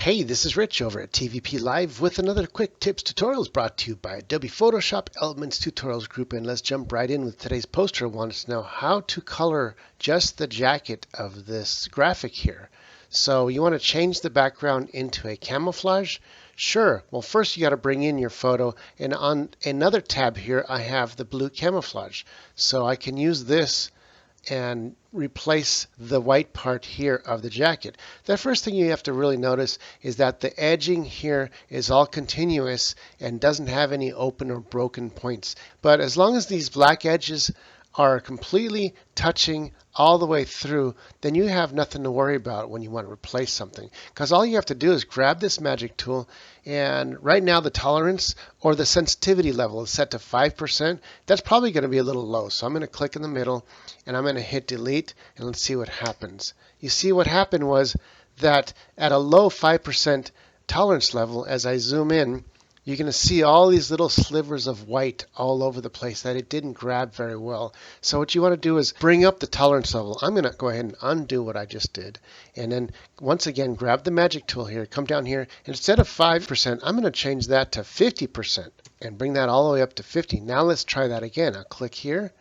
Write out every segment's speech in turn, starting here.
Hey, this is Rich over at TVP Live with another quick tips tutorials brought to you by Adobe Photoshop Elements Tutorials Group. And let's jump right in with today's poster. I want us to know how to color just the jacket of this graphic here. So you want to change the background into a camouflage? Sure. Well, first you got to bring in your photo, and on another tab here I have the blue camouflage. So I can use this and replace the white part here of the jacket. The first thing you have to really notice is that the edging here is all continuous and doesn't have any open or broken points. But as long as these black edges are completely touching all the way through, then you have nothing to worry about when you want to replace something. Because all you have to do is grab this magic tool, and right now the tolerance or the sensitivity level is set to 5%. That's probably going to be a little low. So I'm going to click in the middle and I'm going to hit delete, and let's see what happens. You see what happened was that at a low 5% tolerance level, as I zoom in, you're going to see all these little slivers of white all over the place that it didn't grab very well. So what you want to do is bring up the tolerance level. I'm going to go ahead and undo what I just did. And then once again, grab the magic tool here, come down here, and instead of 5%, I'm going to change that to 50% and bring that all the way up to 50. Now let's try that again. I'll click here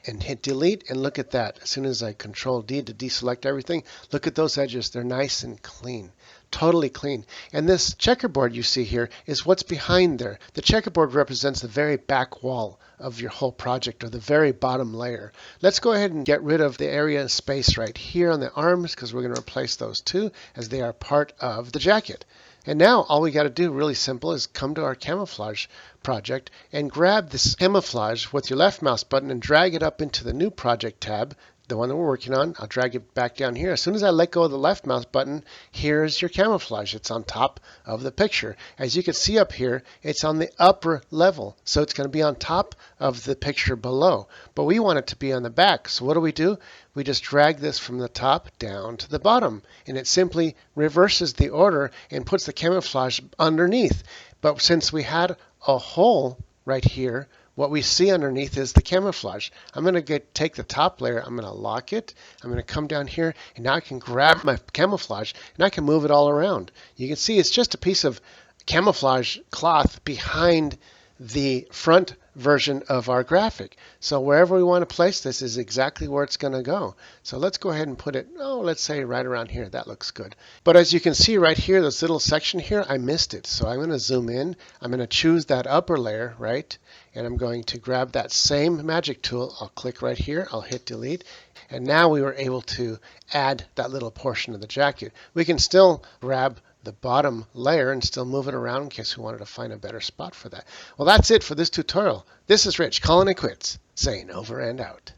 and hit delete, and look at that. As soon as I control D to deselect everything, look at those edges. They're nice and clean. Totally clean. And this checkerboard you see here is what's behind there. The checkerboard represents the very back wall of your whole project, or the very bottom layer. Let's go ahead and get rid of the area and space right here on the arms, because we're going to replace those two as they are part of the jacket. And now all we got to do, really simple, is come to our camouflage project and grab this camouflage with your left mouse button and drag it up into the new project tab, the one that we're working on. I'll drag it back down here. As soon as I let go of the left mouse button, here's your camouflage. It's on top of the picture. As you can see up here, it's on the upper level. So it's going to be on top of the picture below. But we want it to be on the back. So what do? We just drag this from the top down to the bottom. And it simply reverses the order and puts the camouflage underneath. But since we had a hole right here, what we see underneath is the camouflage. I'm going to take the top layer, I'm going to lock it, I'm going to come down here, and now I can grab my camouflage and I can move it all around. You can see it's just a piece of camouflage cloth behind the front version of our graphic. So wherever we want to place this is exactly where it's going to go. So let's go ahead and put it, let's say right around here. That looks good. But as you can see right here, this little section here, I missed it. So I'm going to zoom in. I'm going to choose that upper layer, right? And I'm going to grab that same magic tool. I'll click right here. I'll hit delete. And now we were able to add that little portion of the jacket. We can still grab the bottom layer and still move it around in case we wanted to find a better spot for that. Well, that's it for this tutorial. This is Rich calling it quits, saying over and out.